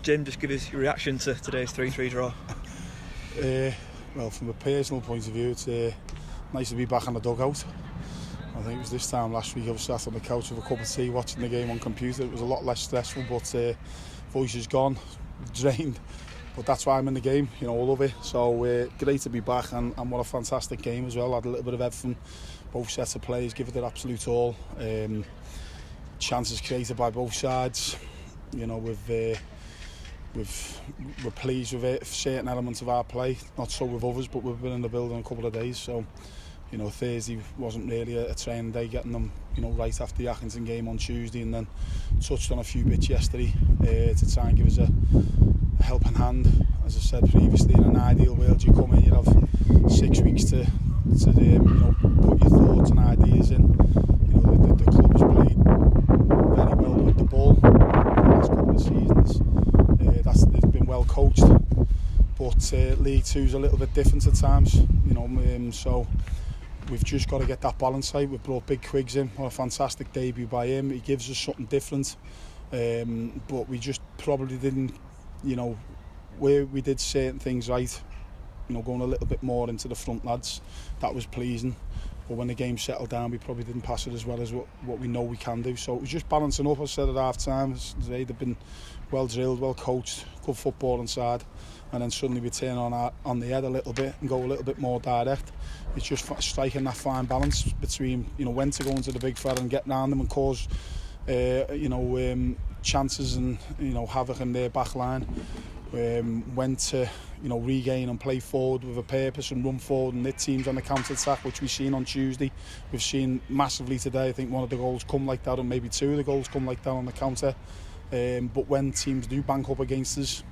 Jim, just give us your reaction to today's 3-3 draw. Well, from a personal point of view, it's nice to be back on the dugout. I think it was this time last week I was sat on the couch with a cup of tea watching the game on computer. It was a lot less stressful, but voice is gone, drained. But that's why I'm in the game, you know, I love it. So great to be back, and what a fantastic game as well. Had a little bit of everything, both sets of players give it their absolute all. Chances created by both sides. You know, we're pleased with it. Certain elements of our play, not so with others, but we've been in the building a couple of days. So, you know, Thursday wasn't really a training day, getting them, you know, right after the Accrington game on Tuesday, and then touched on a few bits yesterday to try and give us a helping hand. As I said previously, in an ideal world, you come in, you have 6 weeks to you know, put your thoughts and ideas in. You know, the club has played very well with the ball in the last couple of seasons. They've been well coached, but League Two's a little bit different at times. You know, so we've just got to get that balance right. We've brought Big Quiggs in. What a fantastic debut by him. He gives us something different, but we just probably didn't, you know, where we did certain things right, you know, going a little bit more into the front lads, that was pleasing. But when the game settled down, we probably didn't pass it as well as what we know we can do. So it was just balancing up. I said at half time, they'd been well drilled, well coached, good football inside, and then suddenly we turn on the head a little bit and go a little bit more direct. It's just striking that fine balance between, you know, when to go into the big fella and get round them and cause you know, chances and, you know, havoc in their back line. When to, you know, regain and play forward with a purpose and run forward and hit teams on the counter attack, which we've seen on Tuesday. We've seen massively today. I think one of the goals come like that, or maybe two of the goals come like that on the counter. But when teams do bank up against us,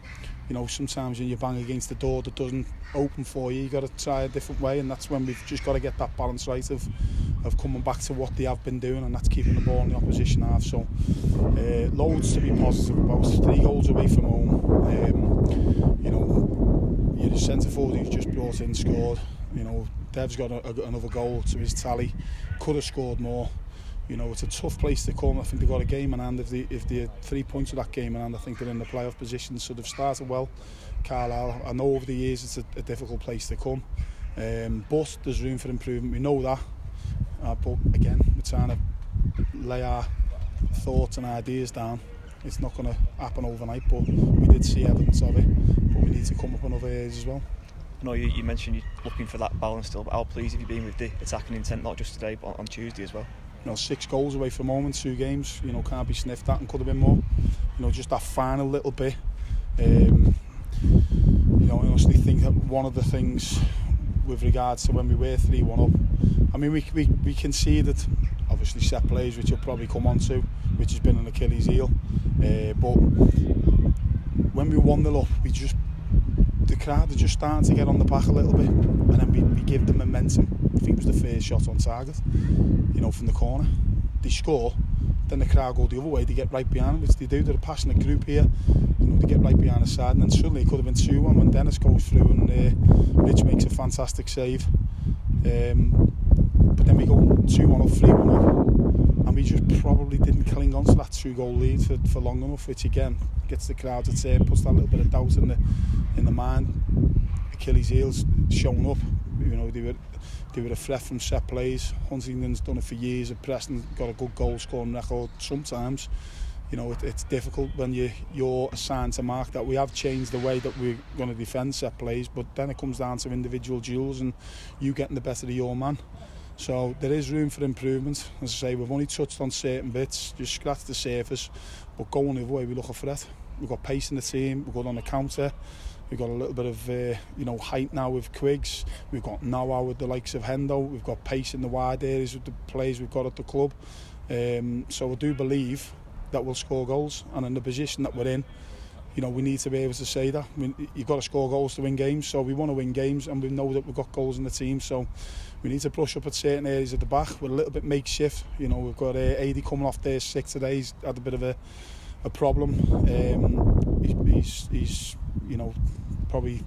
you know, sometimes when you bang against the door that doesn't open for you, you've got to try a different way, and that's when we've just got to get that balance right of coming back to what they have been doing, and that's keeping the ball in the opposition half. So loads to be positive about. 3 goals away from home. You know, your centre forward who's just brought in scored. You know, Dev's got another goal to his tally. Could have scored more. You know, it's a tough place to come. I think they've got a game in hand. If they had 3 points of that game in hand, I think they're in the playoff position. So they've started well. Carlisle, I know over the years it's a difficult place to come, but there's room for improvement. We know that. But again, we're trying to lay our thoughts and ideas down. It's not going to happen overnight, but we did see evidence of it. But we need to come up on other areas as well. I know you mentioned you're looking for that balance still, but how pleased have you been with the attacking intent, not just today, but on Tuesday as well? You know, 6 goals away from home in 2 games, you know, can't be sniffed at, and could have been more. You know, just that final little bit. You know, I honestly think that one of the things with regards to when we were 3-1 up, I mean, we conceded, obviously, set plays, which you'll probably come on to, which has been an Achilles heel. But when we were 1-0 up, the crowd are just starting to get on the back a little bit, and then we give them momentum. I think it was the first shot on target, you know, from the corner. They score, then the crowd go the other way, they get right behind them, which they do. They're a passionate group here, you know, they get right behind the side, and then suddenly it could have been 2-1 when Dennis goes through and Rich makes a fantastic save. But then we go 2-1 up, 3-1 up, and we just probably didn't cling on to that 2-goal lead for long enough, which again gets the crowd to turn, puts that little bit of doubt in the mind. Achilles heels shown up. You know, they were a threat from set plays. Huntington's done it for years at Preston, got a good goal scoring record. Sometimes, you know, it's difficult when you're assigned to mark that. We have changed the way that we're going to defend set plays, but then it comes down to individual duels and you getting the better of your man. So there is room for improvement. As I say, we've only touched on certain bits, just scratched the surface, but going the other way, we look a threat. We've got pace in the team, we're good on the counter. We've got a little bit of you know, height now with Quiggs. We've got know-how with the likes of Hendo. We've got pace in the wide areas with the players we've got at the club. So I do believe that we'll score goals, and in the position that we're in, you know, we need to be able to say that. You've got to score goals to win games, so we want to win games, and we know that we've got goals in the team, so we need to brush up at certain areas at the back. We're a little bit makeshift. You know, we've got AD coming off there sick today. He's had a bit of a problem. He's you know, probably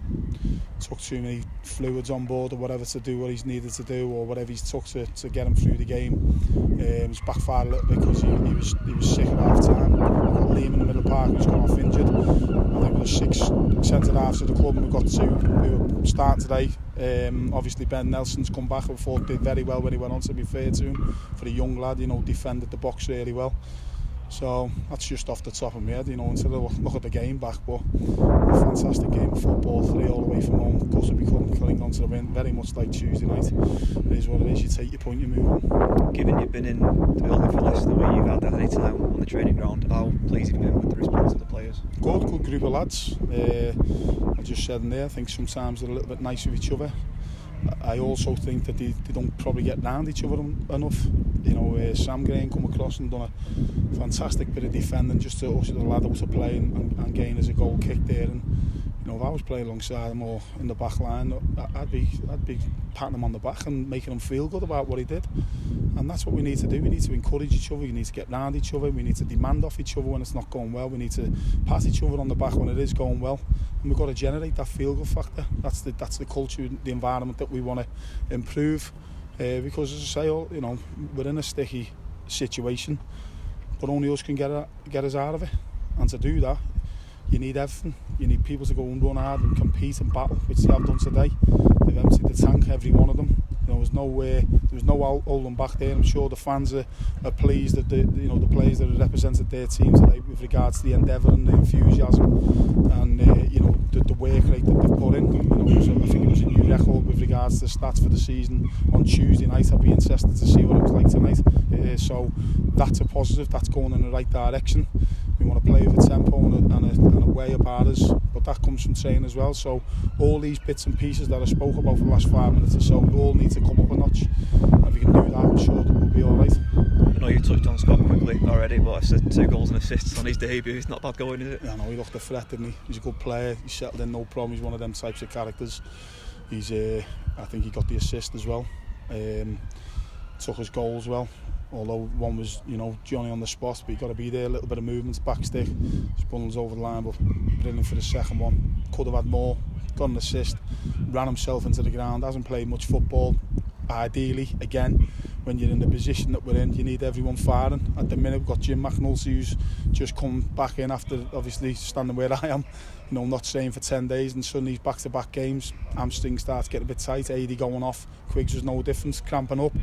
took too many fluids on board or whatever to do what he's needed to do, or whatever he's took to get him through the game. It's backfired a little bit because he was sick at half time. Got Liam in the middle park who's gone off injured. I think there's 6 centre halves of the club, and we've got 2 who are starting today. Obviously Ben Nelson's come back, I thought did very well when he went on, to be fair to him. For a young lad, defended the box really well. So that's just off the top of my head, until I look at the game back. But a fantastic game of football, 3 all the way from home. Of course, we couldn't cling on to the win, very much like Tuesday night. It is what it is, you take your point, you move on. Given you've been in the building for less than a week, you've had any time on the training ground, how pleased have you been with the response of the players? Good group of lads. I just said in there, I think sometimes they're a little bit nice with each other. I also think that they don't probably get round each other enough. Sam Graham come across and done a fantastic bit of defending just to usher the lad out to play and gain as a goal kick there. And if I was playing alongside him or in the back line, I'd be patting him on the back and making him feel good about what he did. And that's what we need to do. We need to encourage each other. We need to get round each other. We need to demand off each other when it's not going well. We need to pat each other on the back when it is going well. And we've got to generate that feel-good factor. That's the culture, the environment that we want to improve. Because as I say, we're in a sticky situation, but only us can get us out of it. And to do that, you need everything. You need people to go and run hard and compete and battle, which they have done today. They've emptied the tank, every one of them. There was no holding back there. I'm sure the fans are pleased that the players that have represented their team today with regards to the endeavour and the enthusiasm and the work rate that they've put in. I think it was a new record with regards to stats for the season on Tuesday night. I'd be interested to see what it was like tonight. So that's a positive. That's going in the right direction. We want to play with a tempo and a way about us, but that comes from training as well. So all these bits and pieces that I spoke about for the last 5 minutes or so all need to come up a notch. And if we can do that, I'm sure that we'll be alright. I know you touched on Scott quickly already, but I said 2 goals and assists on his debut. It's not bad going, is it? Yeah, no, he looked a threat, didn't he? He's a good player. He's settled in, no problem. He's one of them types of characters. I think he got the assist as well. Took his goals well. Although one was, Johnny on the spot, but he got to be there. A little bit of movement, back stick, just bundles over the line, but brilliant for the second one. Could have had more. Got an assist, ran himself into the ground. Hasn't played much football. Ideally, again, when you're in the position that we're in, you need everyone firing. At the minute, we've got Jim McNulty, who's just come back in after obviously standing where I am, not staying for 10 days, and suddenly he's back-to-back games. Hamstring starts getting a bit tight. AD going off. Quiggs was no difference, cramping up.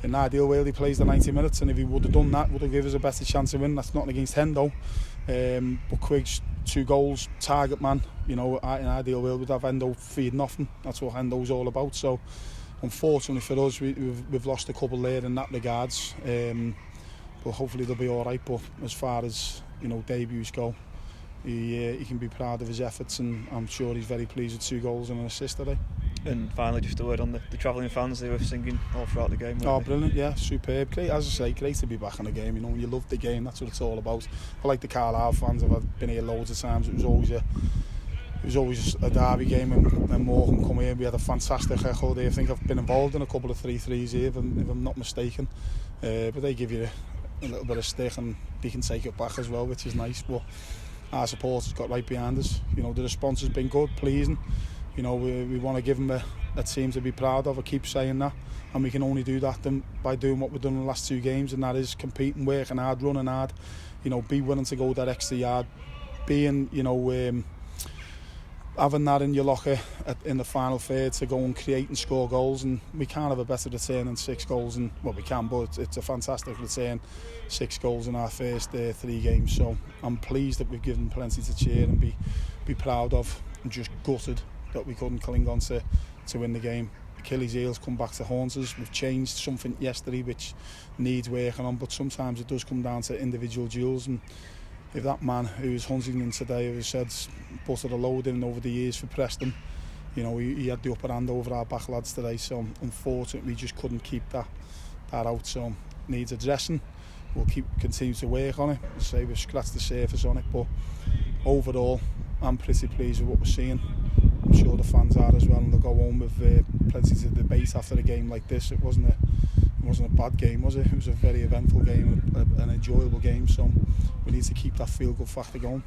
In the ideal way, he plays the 90 minutes, and if he would have done that, would have given us a better chance of winning. That's not against Hendo. But Quiggs, 2 goals, target man. In an ideal world, we'd have Hendo feeding off him. That's what Hendo's all about. So, unfortunately for us, we've lost a couple there in that regards. But hopefully they'll be all right. But as far as debuts go, he can be proud of his efforts, and I'm sure he's very pleased with 2 goals and an assist today. And finally, just a word on the travelling fans. They were singing all throughout the game. Oh, brilliant! Yeah, superb. Great, as I say, great to be back in the game. You love the game. That's what it's all about. I like the Carlisle fans. I've been here loads of times. It was always a derby game when Morecambe come here. We had a fantastic record here. I think I've been involved in a couple of 3-3s here, if I'm not mistaken. But they give you a little bit of stick, and they can take it back as well, which is nice. But our supporters got right behind us. The response has been good, pleasing. We want to give them a team to be proud of. I keep saying that, and we can only do that by doing what we've done in the last 2 games, and that is competing, working hard, running hard. Be willing to go that extra yard, being having that in your locker in the final third to go and create and score goals. And we can't have a better return than 6 goals, and well, we can, but it's a fantastic return. 6 goals in our first 3 games. So I'm pleased that we've given plenty to cheer and be proud of, and just gutted that we couldn't cling on to win the game. Achilles heels come back to haunt us. We've changed something yesterday which needs working on, but sometimes it does come down to individual duels. And if that man who's Huntington today, who said put a load in over the years for Preston, he had the upper hand over our back lads today. So unfortunately, we just couldn't keep that out. So needs addressing. We'll continue to work on it. Say we've scratched the surface on it, but overall, I'm pretty pleased with what we're seeing. I'm sure the fans are as well, and they'll go home with plenty to debate after a game like this. It wasn't a bad game, was it? It was a very eventful game, an enjoyable game. So we need to keep that feel-good factor going.